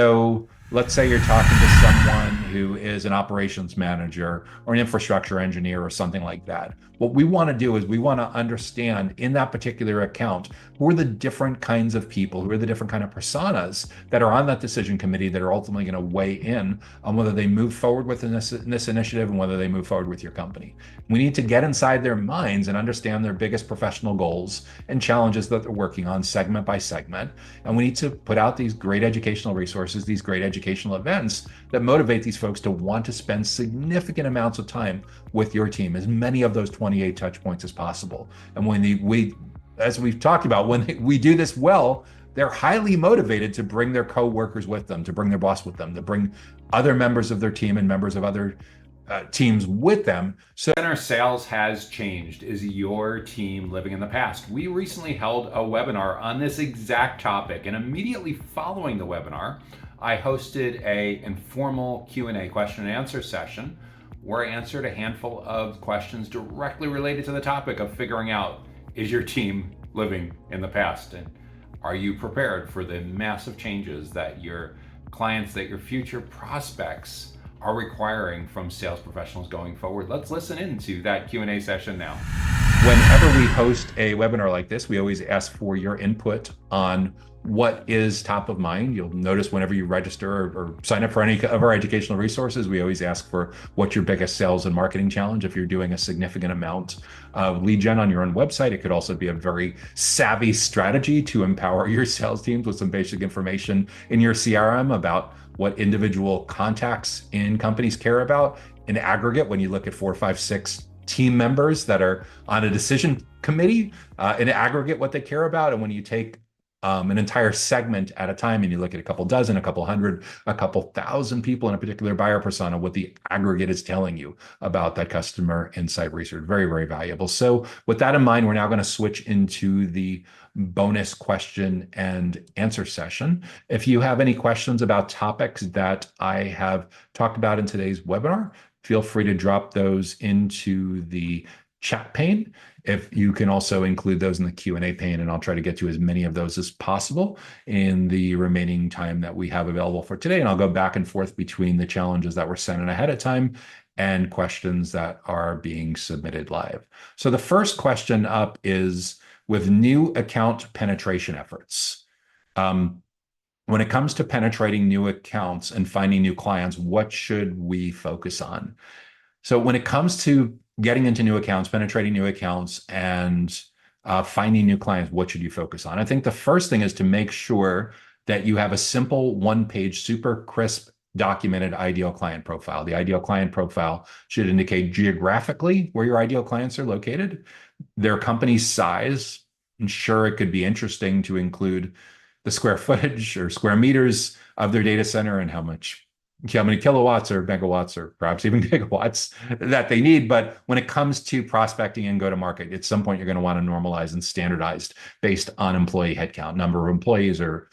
So let's say you're talking to someone who is an operations manager or an infrastructure engineer or something like that. What we want to do is we want to understand in that particular account who are the different kinds of people, who are the different kind of personas that are on that decision committee that are ultimately going to weigh in on whether they move forward with this initiative and whether they move forward with your company. We need to get inside their minds and understand their biggest professional goals and challenges that they're working on segment by segment. And we need to put out these great educational resources, these great educational events that motivate these folks to want to spend significant amounts of time with your team, as many of those 28 touch points as possible. And as we've talked about, when we do this well, they're highly motivated to bring their co-workers with them, to bring their boss with them, to bring other members of their team and members of other teams with them. So Center sales has changed. Is your team living in the past? We recently held a webinar on this exact topic, and immediately following the webinar, I hosted a informal Q&A, question and answer session, where I answered a handful of questions directly related to the topic of figuring out, is your team living in the past? And are you prepared for the massive changes that your clients, that your future prospects are requiring from sales professionals going forward? Let's listen into that Q&A session now. Whenever we host a webinar like this, we always ask for your input on what is top of mind. You'll notice whenever you register or sign up for any of our educational resources, we always ask for what's your biggest sales and marketing challenge. If you're doing a significant amount of lead gen on your own website, it could also be a very savvy strategy to empower your sales teams with some basic information in your CRM about what individual contacts in companies care about in aggregate. When you look at 4, 5, 6 team members that are on a decision committee, in aggregate what they care about, and when you take an entire segment at a time and you look at a couple dozen, a couple hundred, a couple thousand people in a particular buyer persona, what the aggregate is telling you about that customer insight research. Very, very valuable. So with that in mind, we're now going to switch into the bonus question and answer session. If you have any questions about topics that I have talked about in today's webinar, feel free to drop those into the chat pane. If you can also include those in the Q&A pane, and I'll try to get to as many of those as possible in the remaining time that we have available for today. And I'll go back and forth between the challenges that were sent in ahead of time and questions that are being submitted live. So the first question up is, with new account penetration efforts, when it comes to penetrating new accounts and finding new clients, what should we focus on? So when it comes to getting into new accounts, penetrating new accounts, and finding new clients, what should you focus on? I think the first thing is to make sure that you have a simple one-page, super crisp, documented ideal client profile. The ideal client profile should indicate geographically where your ideal clients are located, their company's size, and sure, it could be interesting to include the square footage or square meters of their data center and how many kilowatts or megawatts or perhaps even gigawatts that they need. But when it comes to prospecting and go to market, at some point you're going to want to normalize and standardize based on employee headcount, number of employees, or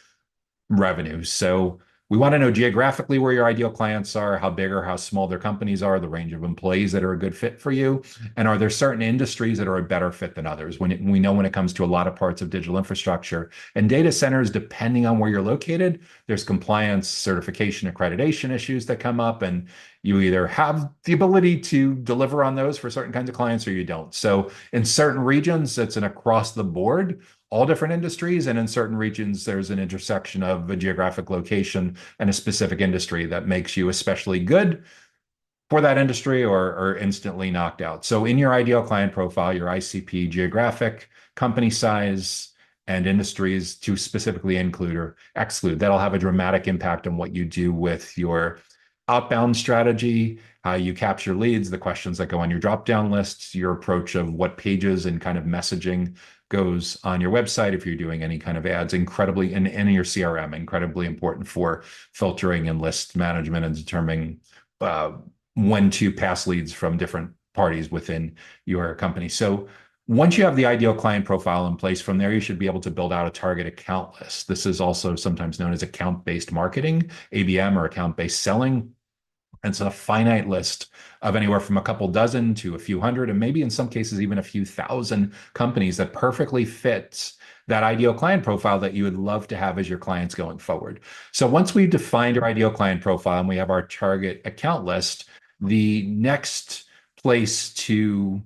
revenue. So we want to know geographically where your ideal clients are, how big or how small their companies are, the range of employees that are a good fit for you, and are there certain industries that are a better fit than others? We know when it comes to a lot of parts of digital infrastructure and data centers, depending on where you're located, there's compliance, certification, accreditation issues that come up, and you either have the ability to deliver on those for certain kinds of clients or you don't. So in certain regions, it's an across the board, all different industries, and in certain regions, there's an intersection of a geographic location and a specific industry that makes you especially good for that industry or instantly knocked out. So in your ideal client profile, your ICP, geographic, company size, and industries to specifically include or exclude. That'll have a dramatic impact on what you do with your outbound strategy, how you capture leads, the questions that go on your drop-down lists, your approach of what pages and kind of messaging goes on your website. If you're doing any kind of ads, incredibly in your CRM, incredibly important for filtering and list management and determining when to pass leads from different parties within your company. So once you have the ideal client profile in place, from there, you should be able to build out a target account list. This is also sometimes known as account-based marketing, ABM, or account-based selling. And it's a finite list of anywhere from a couple dozen to a few hundred, and maybe in some cases, even a few thousand companies that perfectly fits that ideal client profile that you would love to have as your clients going forward. So once we've defined our ideal client profile and we have our target account list, the next place to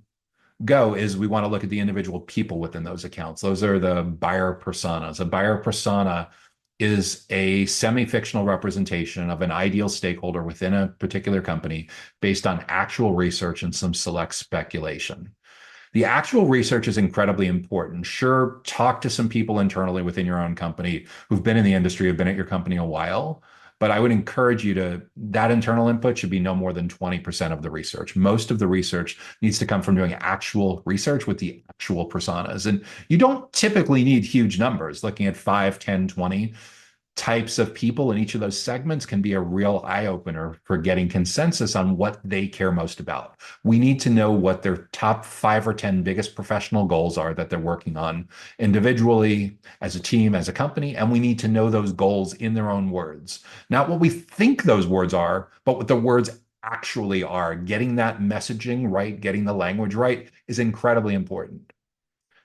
go is we want to look at the individual people within those accounts. Those are the buyer personas. A buyer persona is a semi-fictional representation of an ideal stakeholder within a particular company based on actual research and some select speculation. The actual research is incredibly important. Sure, talk to some people internally within your own company who've been in the industry, have been at your company a while. But I would encourage you to, that internal input should be no more than 20% of the research. Most of the research needs to come from doing actual research with the actual personas. And you don't typically need huge numbers. Looking at 5, 10, 20 types of people in each of those segments can be a real eye opener for getting consensus on what they care most about. We need to know what their top 5 or 10 biggest professional goals are that they're working on individually, as a team, as a company, and we need to know those goals in their own words. Not what we think those words are, but what the words actually are. Getting that messaging right, getting the language right is incredibly important.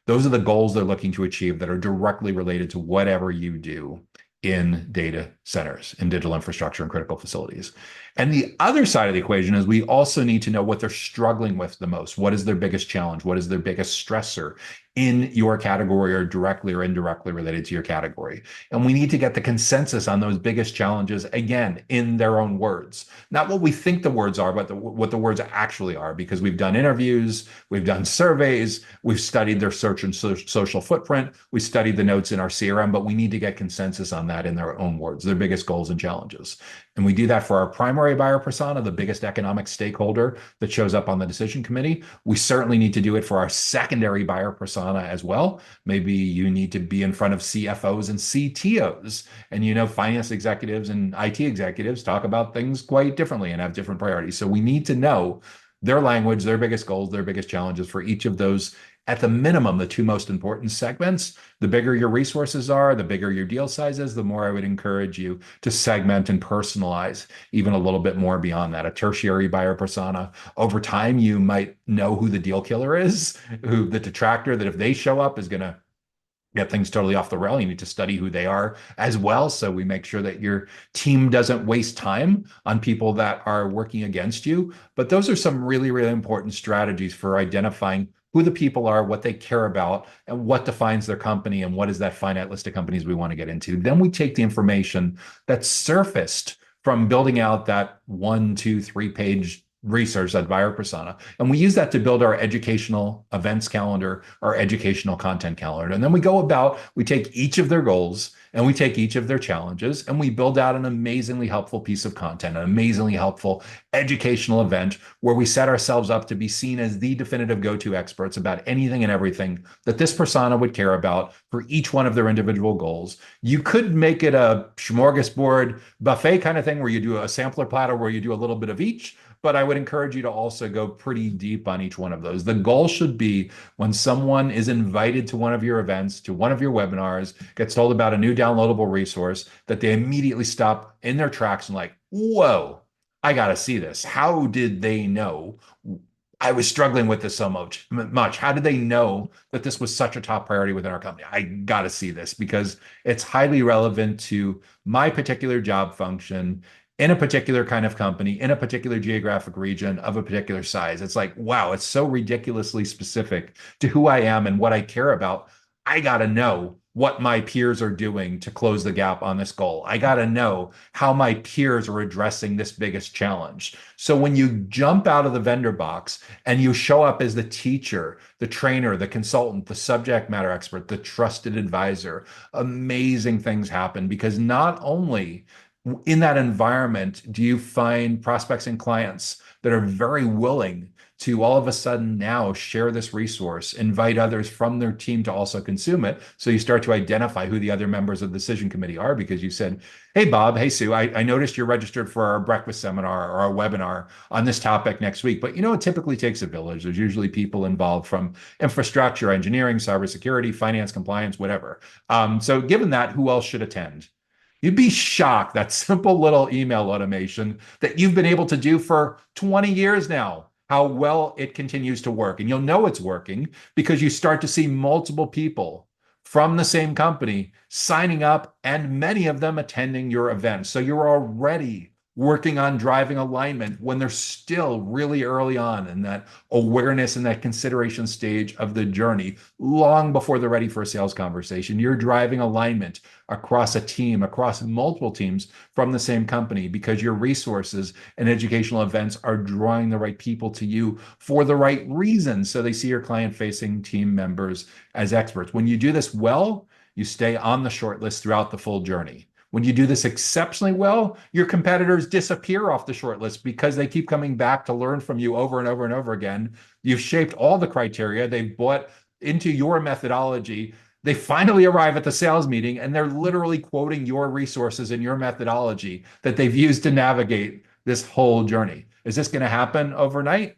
Those are the goals they're looking to achieve that are directly related to whatever you do in data centers, in digital infrastructure and critical facilities. And the other side of the equation is we also need to know what they're struggling with the most. What is their biggest challenge? What is their biggest stressor in your category or directly or indirectly related to your category? And we need to get the consensus on those biggest challenges, again, in their own words. Not what we think the words are, but what the words actually are, because we've done interviews, we've done surveys, we've studied their search and social footprint, we studied the notes in our CRM, but we need to get consensus on that in their own words, their biggest goals and challenges. And we do that for our primary buyer persona, the biggest economic stakeholder that shows up on the decision committee. We certainly need to do it for our secondary buyer persona as well. Maybe you need to be in front of CFOs and CTOs. And finance executives and IT executives talk about things quite differently and have different priorities. So we need to know their language, their biggest goals, their biggest challenges for each of those, at the minimum, the 2 most important segments. The bigger your resources are, the bigger your deal size is, the more I would encourage you to segment and personalize even a little bit more beyond that. A tertiary buyer persona, over time, you might know who the deal killer is, who the detractor that if they show up is going to get things totally off the rail. You need to study who they are as well. So we make sure that your team doesn't waste time on people that are working against you. But those are some really, really important strategies for identifying who the people are, what they care about, and what defines their company, and what is that finite list of companies we want to get into. Then we take the information that's surfaced from building out that 1, 2, 3 page research, that buyer persona, and we use that to build our educational events calendar, our educational content calendar. And then we take each of their goals and we take each of their challenges and we build out an amazingly helpful piece of content, an amazingly helpful educational event where we set ourselves up to be seen as the definitive go-to experts about anything and everything that this persona would care about for each one of their individual goals. You could make it a smorgasbord buffet kind of thing where you do a sampler platter where you do a little bit of each, but I would encourage you to also go pretty deep on each one of those. The goal should be when someone is invited to one of your events, to one of your webinars, gets told about a new downloadable resource, that they immediately stop in their tracks and like, whoa, I got to see this. How did they know I was struggling with this so much? How did they know that this was such a top priority within our company? I got to see this because it's highly relevant to my particular job function in a particular kind of company, in a particular geographic region of a particular size. It's like, wow, it's so ridiculously specific to who I am and what I care about. I got to know what my peers are doing to close the gap on this goal. I got to know how my peers are addressing this biggest challenge. So when you jump out of the vendor box and you show up as the teacher, the trainer, the consultant, the subject matter expert, the trusted advisor, amazing things happen, because not only in that environment do you find prospects and clients that are very willing to all of a sudden now share this resource, invite others from their team to also consume it. So you start to identify who the other members of the decision committee are because you said, hey, Bob, hey, Sue, I noticed you're registered for our breakfast seminar or our webinar on this topic next week. But it typically takes a village. There's usually people involved from infrastructure, engineering, cybersecurity, finance, compliance, whatever. So given that, who else should attend? You'd be shocked that simple little email automation that you've been able to do for 20 years now, how well it continues to work. And you'll know it's working because you start to see multiple people from the same company signing up and many of them attending your events. So you're already working on driving alignment when they're still really early on in that awareness and that consideration stage of the journey, long before they're ready for a sales conversation. You're driving alignment across a team, across multiple teams from the same company, because your resources and educational events are drawing the right people to you for the right reasons. So they see your client facing team members as experts. When you do this well, you stay on the short list throughout the full journey. When you do this exceptionally well, your competitors disappear off the short list because they keep coming back to learn from you over and over and over again. You've shaped all the criteria. They've bought into your methodology. They finally arrive at the sales meeting and they're literally quoting your resources and your methodology that they've used to navigate this whole journey. Is this going to happen overnight?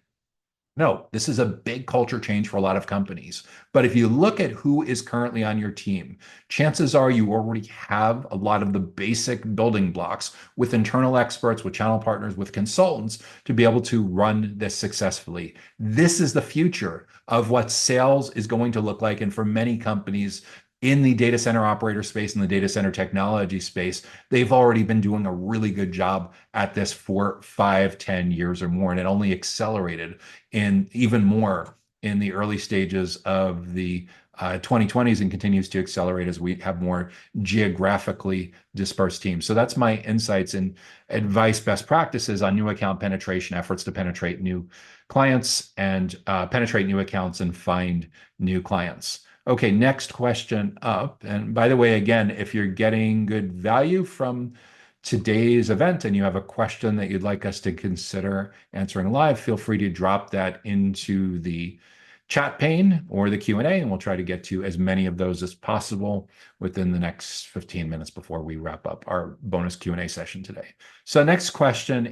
No, this is a big culture change for a lot of companies. But if you look at who is currently on your team, chances are you already have a lot of the basic building blocks with internal experts, with channel partners, with consultants to be able to run this successfully. This is the future of what sales is going to look like. And for many companies, in the data center operator space and the data center technology space, they've already been doing a really good job at this for 5, 10 years or more. And it only accelerated in even more in the early stages of the 2020s and continues to accelerate as we have more geographically dispersed teams. So that's my insights and advice, best practices on new account penetration efforts to penetrate new clients and penetrate new accounts and find new clients. Okay, next question up. And by the way, again, if you're getting good value from today's event and you have a question that you'd like us to consider answering live, feel free to drop that into the chat pane or the Q&A, and we'll try to get to as many of those as possible within the next 15 minutes before we wrap up our bonus Q&A session today. So next question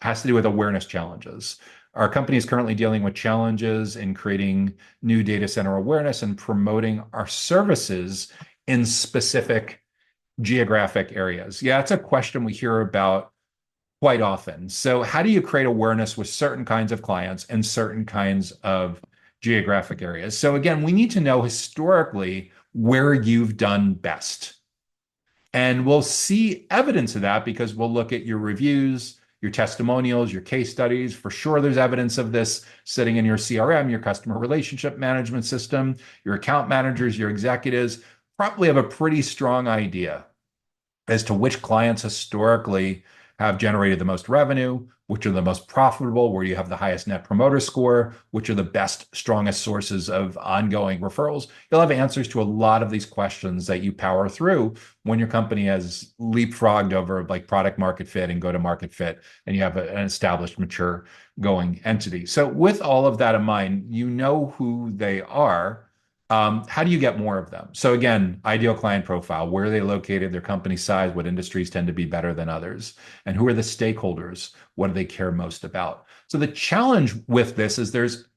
has to do with awareness challenges. Our company is currently dealing with challenges in creating new data center awareness and promoting our services in specific geographic areas. Yeah, it's a question we hear about quite often. So how do you create awareness with certain kinds of clients and certain kinds of geographic areas? So again, we need to know historically where you've done best. And we'll see evidence of that because we'll look at your reviews, your testimonials, your case studies. For sure, there's evidence of this sitting in your CRM, your customer relationship management system, your account managers, your executives probably have a pretty strong idea as to which clients historically have generated the most revenue, which are the most profitable, where you have the highest net promoter score, which are the best, strongest sources of ongoing referrals. You'll have answers to a lot of these questions that you power through when your company has leapfrogged over like product market fit and go to market fit, and you have an established, mature going entity. So with all of that in mind, you know who they are. How do you get more of them? So again, ideal client profile, where are they located, their company size, what industries tend to be better than others, and who are the stakeholders? What do they care most about? So the challenge with this is there's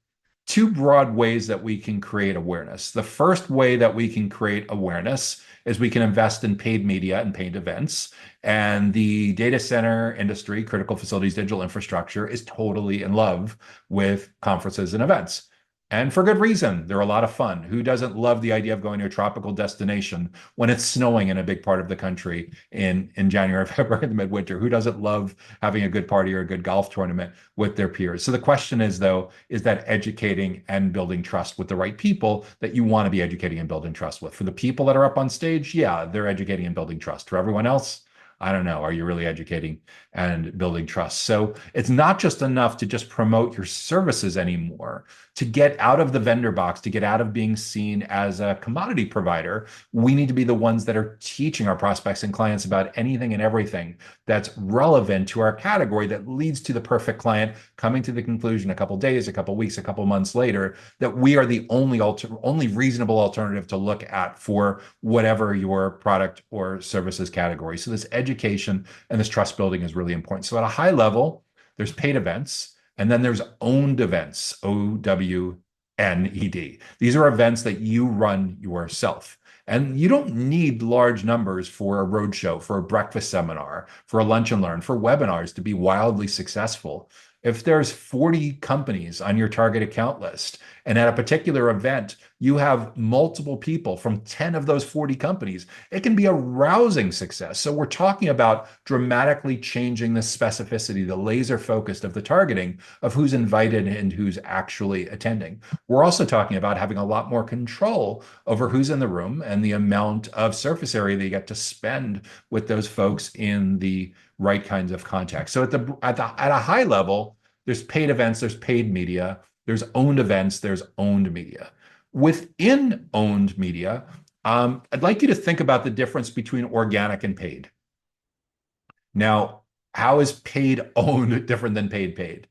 two broad ways that we can create awareness. The first way that we can create awareness is we can invest in paid media and paid events. And the data center industry, critical facilities, digital infrastructure is totally in love with conferences and events. And for good reason. They're a lot of fun. Who doesn't love the idea of going to a tropical destination when it's snowing in a big part of the country in January, February, in the midwinter? Who doesn't love having a good party or a good golf tournament with their peers? So the question is, though, is that educating and building trust with the right people that you want to be educating and building trust with? For the people that are up on stage, yeah, they're educating and building trust. For everyone else, I don't know. Are you really educating and building trust? So it's not just enough to just promote your services anymore. To get out of the vendor box, to get out of being seen as a commodity provider, we need to be the ones that are teaching our prospects and clients about anything and everything that's relevant to our category that leads to the perfect client coming to the conclusion a couple days, a couple weeks, a couple months later that we are the only reasonable alternative to look at for whatever your product or services category. So this education and this trust building is really important. So at a high level, there's paid events. And then there's owned events, OWNED. These are events that you run yourself. And you don't need large numbers for a roadshow, for a breakfast seminar, for a lunch and learn, for webinars to be wildly successful. If there's 40 companies on your target account list, and at a particular event, you have multiple people from 10 of those 40 companies, it can be a rousing success. So we're talking about dramatically changing the specificity, the laser focused of the targeting of who's invited and who's actually attending. We're also talking about having a lot more control over who's in the room and the amount of surface area that you get to spend with those folks in the right kinds of contacts. So at a high level, there's paid events, there's paid media, there's owned events, there's owned media. Within owned media, I'd like you to think about the difference between organic and paid. Now, how is paid owned different than paid?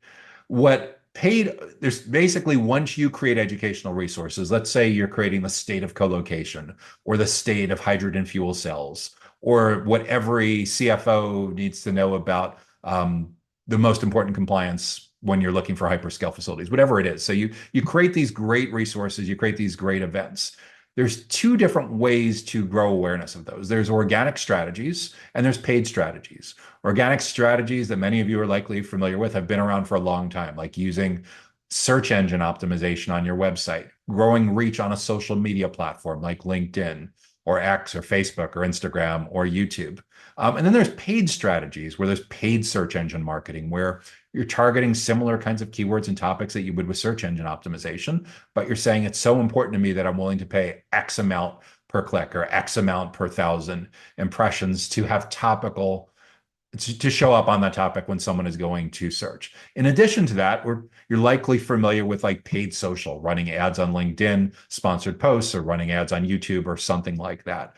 There's basically, once you create educational resources, let's say you're creating the state of colocation or the state of hydrogen fuel cells, or what every CFO needs to know about the most important compliance when you're looking for hyperscale facilities, whatever it is. So you create these great resources, you create these great events. There's two different ways to grow awareness of those. There's organic strategies and there's paid strategies. Organic strategies that many of you are likely familiar with have been around for a long time, like using search engine optimization on your website, growing reach on a social media platform like LinkedIn or X or Facebook or Instagram or YouTube. And then there's paid strategies where there's paid search engine marketing, where you're targeting similar kinds of keywords and topics that you would with search engine optimization, but you're saying it's so important to me that I'm willing to pay X amount per click or X amount per 1,000 impressions to have to show up on that topic when someone is going to search. In addition to that, you're likely familiar with like paid social, running ads on LinkedIn, sponsored posts, or running ads on YouTube or something like that.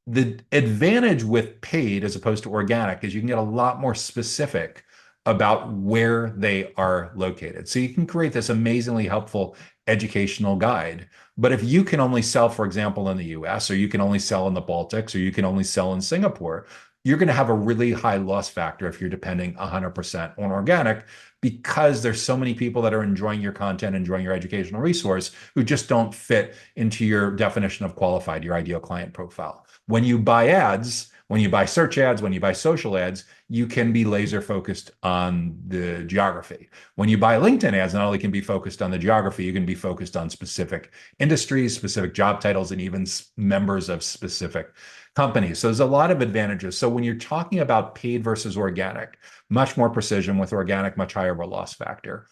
The advantage with paid as opposed to organic is you can get a lot more specific about where they are located. So you can create this amazingly helpful educational guide. But if you can only sell, for example, in the US, or you can only sell in the Baltics, or you can only sell in Singapore, you're going to have a really high loss factor if you're depending 100% on organic, because there's so many people that are enjoying your content, enjoying your educational resource, who just don't fit into your definition of qualified, your ideal client profile. When you buy ads, when you buy search ads, when you buy social ads, you can be laser focused on the geography. When you buy LinkedIn ads, not only can be focused on the geography, you can be focused on specific industries, specific job titles, and even members of specific companies. So there's a lot of advantages. So when you're talking about paid versus organic, much more precision with organic, much higher of a loss factor.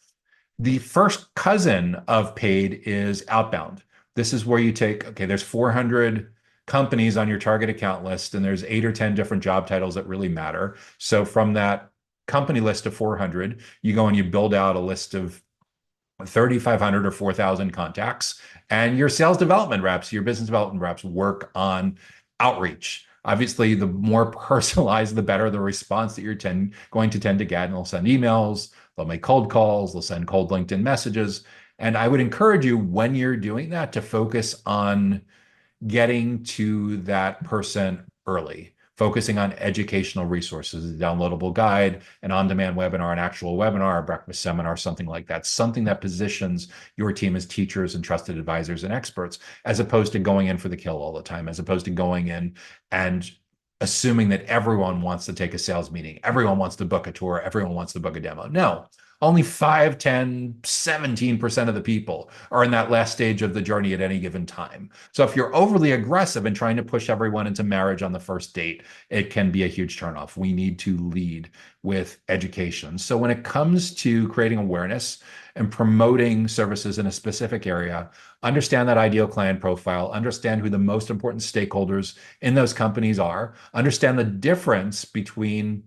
The first cousin of paid is outbound. This is where you take, there's 400 companies on your target account list, and there's 8 or 10 different job titles that really matter. So from that company list of 400, you go and you build out a list of 3,500 or 4,000 contacts, and your sales development reps, your business development reps work on outreach. Obviously, the more personalized, the better the response that you're going to tend to get. And they'll send emails, they'll make cold calls, they'll send cold LinkedIn messages. And I would encourage you, when you're doing that, to focus on getting to that person early, focusing on educational resources, a downloadable guide, an on-demand webinar, an actual webinar, a breakfast seminar, something like that, something that positions your team as teachers and trusted advisors and experts, as opposed to going in for the kill all the time, as opposed to going in and assuming that everyone wants to take a sales meeting, everyone wants to book a tour, everyone wants to book a demo. No. Only 5, 10, 17% of the people are in that last stage of the journey at any given time. So if you're overly aggressive and trying to push everyone into marriage on the first date, it can be a huge turnoff. We need to lead with education. So when it comes to creating awareness and promoting services in a specific area, understand that ideal client profile, understand who the most important stakeholders in those companies are, understand the difference between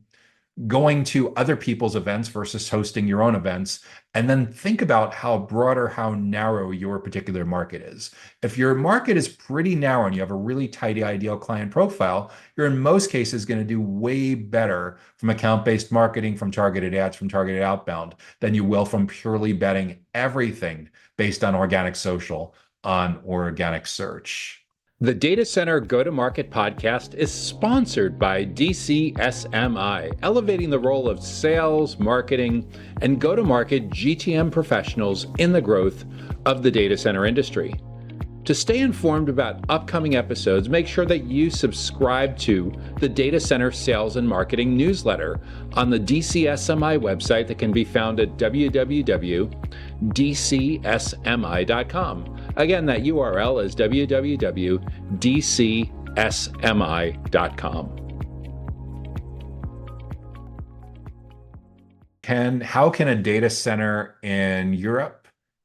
going to other people's events versus hosting your own events, and then think about how broad or how narrow your particular market is. If your market is pretty narrow and you have a really tight ideal client profile, you're in most cases going to do way better from account-based marketing, from targeted ads, from targeted outbound, than you will from purely betting everything based on organic social, on organic search. The Data Center Go-to-Market podcast is sponsored by DCSMI, elevating the role of sales, marketing, and go-to-market GTM professionals in the growth of the data center industry. To stay informed about upcoming episodes, make sure that you subscribe to the Data Center Sales and Marketing newsletter on the DCSMI website that can be found at www.dcsmi.com. Again, that URL is www.dcsmi.com. How can a data center in Europe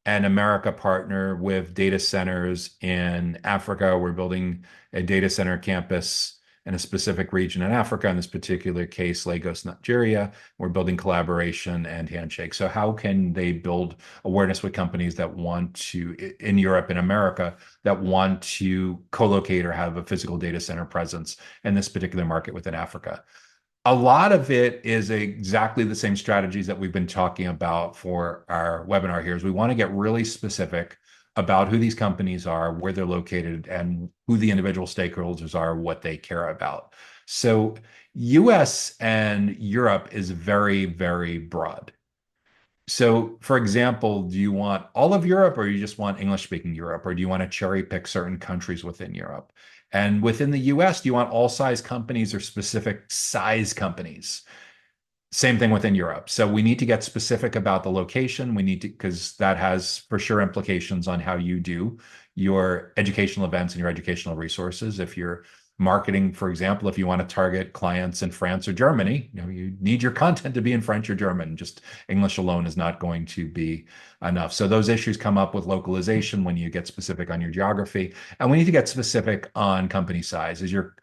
and America partner with data centers in Africa? We're building a data center campus in a specific region in Africa, in this particular case, Lagos, Nigeria. We're building collaboration and handshake. So how can they build awareness with companies that want to, in Europe and America, that want to co-locate or have a physical data center presence in this particular market within Africa? A lot of it is exactly the same strategies that we've been talking about for our webinar here. Is we want to get really specific about who these companies are, where they're located, and who the individual stakeholders are, what they care about. So US and Europe is very, very broad. So, for example, do you want all of Europe, or you just want English-speaking Europe, or do you want to cherry pick certain countries within Europe? And within the US, do you want all size companies or specific size companies? Same thing within Europe. So we need to get specific about the location. We need to, because that has for sure implications on how you do your educational events and your educational resources. If you're marketing, for example, if you want to target clients in France or Germany, you need your content to be in French or German. Just English alone is not going to be enough. So those issues come up with localization when you get specific on your geography. And we need to get specific on company size. Is your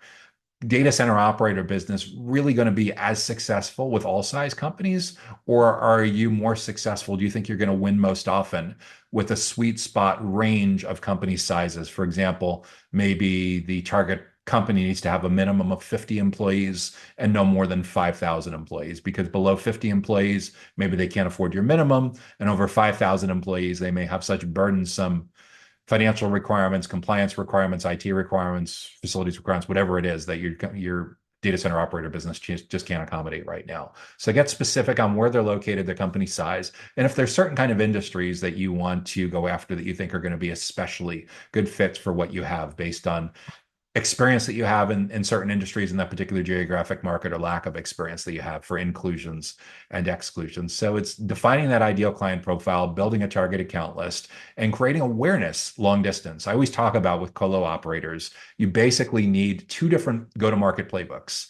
data center operator business really going to be as successful with all size companies, or are you more successful? Do you think you're going to win most often with a sweet spot range of company sizes? For example, maybe the target company needs to have a minimum of 50 employees and no more than 5,000 employees, because below 50 employees, maybe they can't afford your minimum, and over 5,000 employees, they may have such burdensome financial requirements, compliance requirements, IT requirements, facilities requirements, whatever it is that your data center operator business just can't accommodate right now. So get specific on where they're located, their company size, and if there's certain kind of industries that you want to go after that you think are going to be especially good fits for what you have based on experience that you have in certain industries in that particular geographic market, or lack of experience that you have for inclusions and exclusions. So it's defining that ideal client profile, building a target account list, and creating awareness long distance. I always talk about with colo operators, you basically need two different go-to-market playbooks.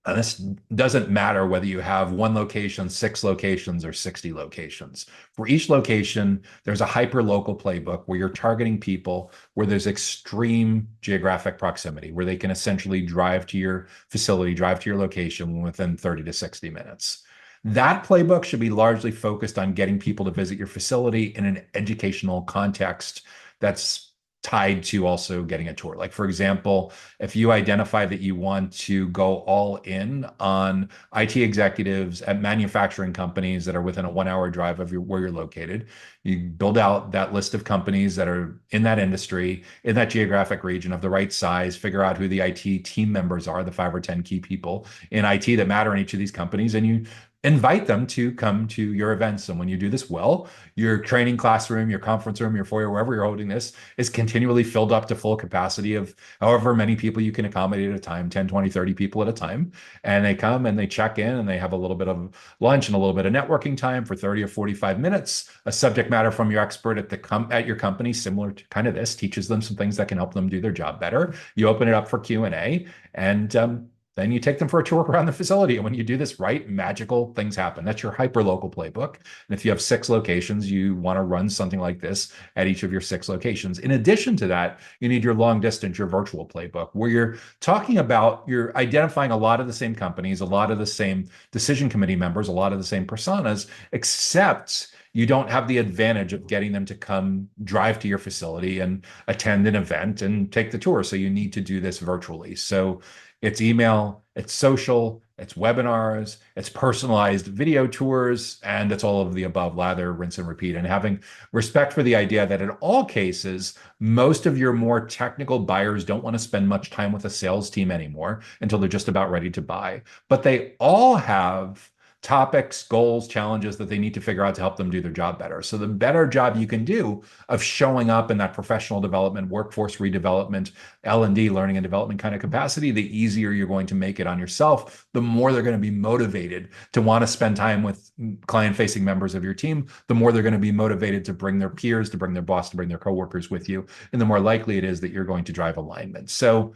And this doesn't matter whether you have one location, 6 locations, or 60 locations. For each location, there's a hyper-local playbook where you're targeting people where there's extreme geographic proximity, where they can essentially drive to your facility, drive to your location within 30 to 60 minutes. That playbook should be largely focused on getting people to visit your facility in an educational context that's tied to also getting a tour. Like, for example, if you identify that you want to go all in on IT executives at manufacturing companies that are within a 1-hour drive of where you're located, you build out that list of companies that are in that industry, in that geographic region of the right size, figure out who the IT team members are, the 5 or 10 key people in IT that matter in each of these companies, and you invite them to come to your events. And when you do this well, your training classroom, your conference room, your foyer, wherever you're holding this, is continually filled up to full capacity of however many people you can accommodate at a time, 10, 20, 30 people at a time. And they come and they check in and they have a little bit of lunch and a little bit of networking time for 30 or 45 minutes. A subject matter from your expert at your company, similar to kind of this, teaches them some things that can help them do their job better. You open it up for Q&A, and then you take them for a tour around the facility. And when you do this right, magical things happen. That's your hyper-local playbook. And if you have 6 locations, you want to run something like this at each of your 6 locations. In addition to that, you need your long distance, your virtual playbook, where you're talking about, you're identifying a lot of the same companies, a lot of the same decision committee members, a lot of the same personas, except you don't have the advantage of getting them to come drive to your facility and attend an event and take the tour. So you need to do this virtually. So it's email, it's social, it's webinars, it's personalized video tours, and it's all of the above: lather, rinse, and repeat. And having respect for the idea that in all cases, most of your more technical buyers don't want to spend much time with a sales team anymore until they're just about ready to buy. But they all have topics, goals, challenges that they need to figure out to help them do their job better. So the better job you can do of showing up in that professional development, workforce redevelopment, L&D, learning and development kind of capacity, the easier you're going to make it on yourself, the more they're going to be motivated to want to spend time with client-facing members of your team, the more they're going to be motivated to bring their peers, to bring their boss, to bring their coworkers with you, and the more likely it is that you're going to drive alignment. So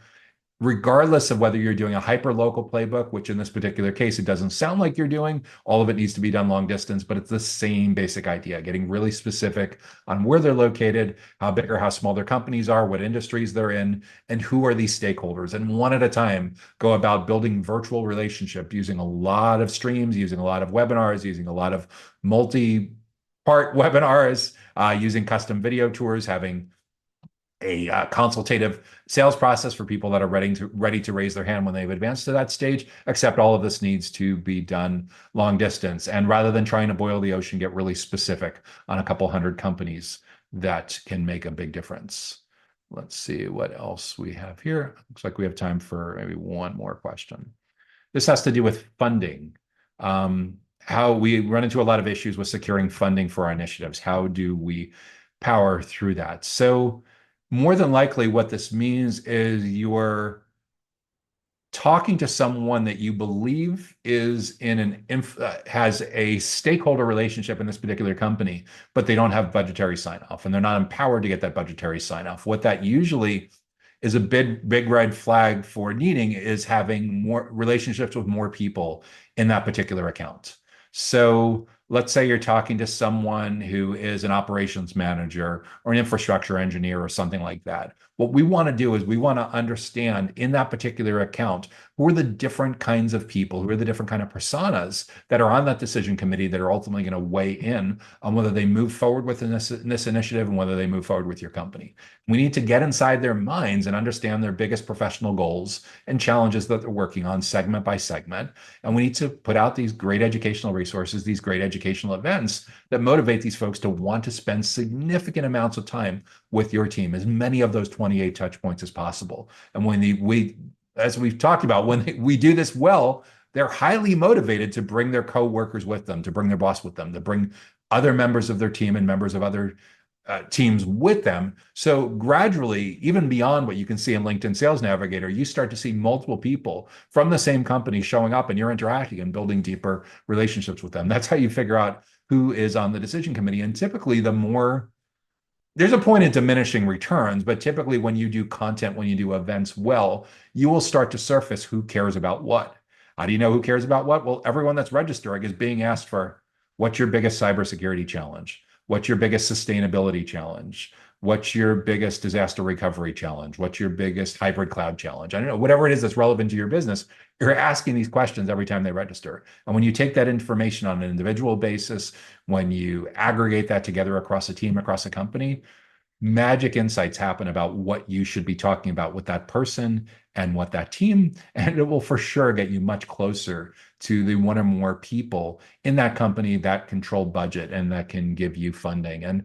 regardless of whether you're doing a hyper-local playbook, which in this particular case, it doesn't sound like you're doing, all of it needs to be done long distance, but it's the same basic idea, getting really specific on where they're located, how big or how small their companies are, what industries they're in, and who are these stakeholders. And one at a time, go about building virtual relationship using a lot of streams, using a lot of webinars, using a lot of multi-part webinars, using custom video tours, having a consultative sales process for people that are ready to raise their hand when they've advanced to that stage, except all of this needs to be done long distance. And rather than trying to boil the ocean, get really specific on a couple hundred companies that can make a big difference. Let's see what else we have here. Looks like we have time for maybe one more question. This has to do with funding. How we run into a lot of issues with securing funding for our initiatives. How do we power through that? So more than likely, what this means is you're talking to someone that you believe is has a stakeholder relationship in this particular company, but they don't have budgetary sign-off, and they're not empowered to get that budgetary sign-off. What that usually is a big red flag for needing is having more relationships with more people in that particular account. So let's say you're talking to someone who is an operations manager or an infrastructure engineer or something like that. What we want to do is we want to understand in that particular account, who are the different kinds of people, who are the different kind of personas that are on that decision committee that are ultimately going to weigh in on whether they move forward with this initiative and whether they move forward with your company. We need to get inside their minds and understand their biggest professional goals and challenges that they're working on segment by segment. And we need to put out these great educational resources, these great educational events that motivate these folks to want to spend significant amounts of time with your team, as many of those 28 touch points as possible. And when as we've talked about, when we do this well, they're highly motivated to bring their coworkers with them, to bring their boss with them, to bring other members of their team and members of other teams with them. So gradually, even beyond what you can see in LinkedIn Sales Navigator, you start to see multiple people from the same company showing up, and you're interacting and building deeper relationships with them. That's how you figure out who is on the decision committee. And typically, there's a point in diminishing returns, but typically when you do content, when you do events well, you will start to surface who cares about what. How do you know who cares about what? Well, everyone that's registering is being asked for, what's your biggest cybersecurity challenge? What's your biggest sustainability challenge? What's your biggest disaster recovery challenge? What's your biggest hybrid cloud challenge? I don't know, whatever it is that's relevant to your business, you're asking these questions every time they register. And when you take that information on an individual basis, when you aggregate that together across a team, across a company, magic insights happen about what you should be talking about with that person and what that team, and it will for sure get you much closer to the one or more people in that company that control budget and that can give you funding. And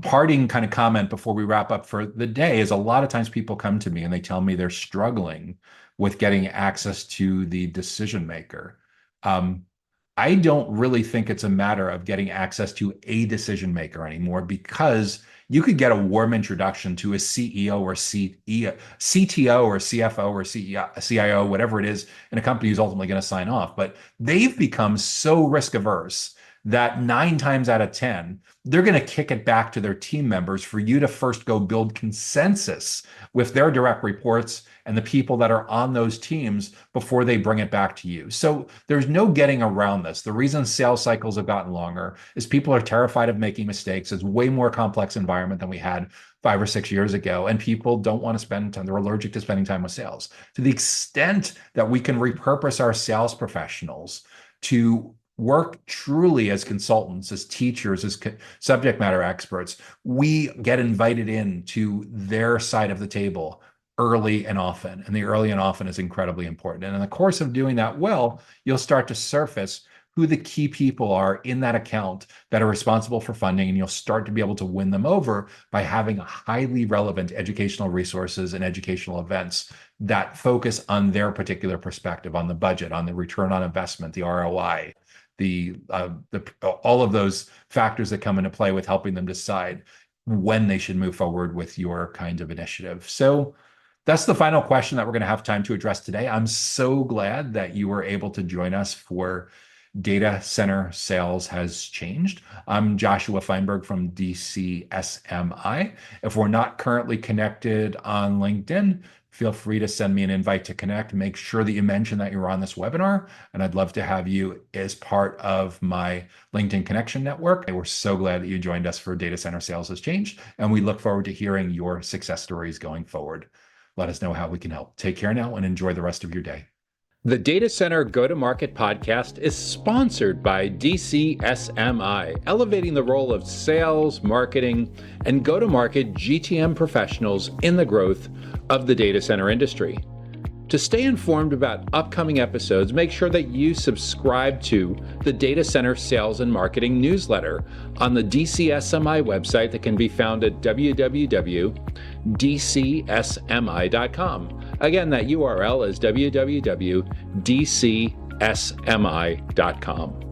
parting kind of comment before we wrap up for the day is a lot of times people come to me and they tell me they're struggling with getting access to the decision maker. I don't really think it's a matter of getting access to a decision maker anymore, because you could get a warm introduction to a CEO or CTO or CFO or CIO, whatever it is, in a company who's ultimately going to sign off. But they've become so risk averse that 9 times out of 10, they're going to kick it back to their team members for you to first go build consensus with their direct reports and the people that are on those teams before they bring it back to you. So there's no getting around this. The reason sales cycles have gotten longer is people are terrified of making mistakes. It's a way more complex environment than we had 5 or 6 years ago. And people don't want to spend time. They're allergic to spending time with sales. To the extent that we can repurpose our sales professionals to work truly as consultants, as teachers, as subject matter experts, we get invited into their side of the table early and often. And the early and often is incredibly important. And in the course of doing that well, you'll start to surface who the key people are in that account that are responsible for funding, and you'll start to be able to win them over by having highly relevant educational resources and educational events that focus on their particular perspective, on the budget, on the return on investment, the ROI, all of those factors that come into play with helping them decide when they should move forward with your kind of initiative. So that's the final question that we're going to have time to address today. I'm so glad that you were able to join us for Data Center Sales Has Changed. I'm Joshua Feinberg from DCSMI. If we're not currently connected on LinkedIn, feel free to send me an invite to connect. Make sure that you mention that you're on this webinar, and I'd love to have you as part of my LinkedIn connection network. We're so glad that you joined us for Data Center Sales Has Changed, and we look forward to hearing your success stories going forward. Let us know how we can help. Take care now and enjoy the rest of your day. The Data Center Go-to-Market podcast is sponsored by DCSMI, elevating the role of sales, marketing, and go-to-market GTM professionals in the growth of the data center industry. To stay informed about upcoming episodes, make sure that you subscribe to the Data Center Sales and Marketing newsletter on the DCSMI website that can be found at www.dcsmi.com. Again, that URL is www.dcsmi.com.